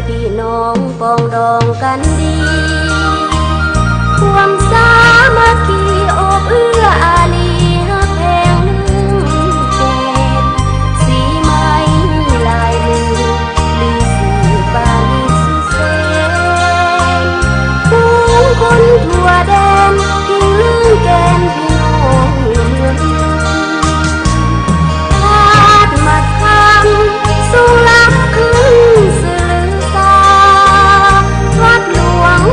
พี่น้องปองดองกันดีความสามัคคีอบเอื้ออารีฮักแพงนึ่งเกตสีไม้ลายมือลือสื่อบาลีสุเซนผู้คนทั่วแดนที่ลืมแกนพี่น้องเมืองพาดมาคำสู่รักคืน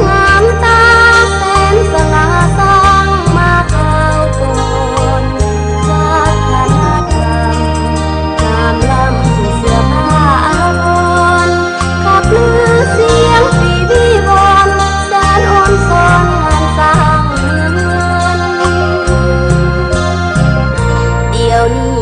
งามตาแสนสง่าสร้างมาข่าวก่อนจากธนธรรมงามล้ำเสื้อผ้าอาภรณ์ขับลือเสียงปีวิวรณ์แสนอ่อนซ้อนงานสร้างเมืองเดี๋ยวนี้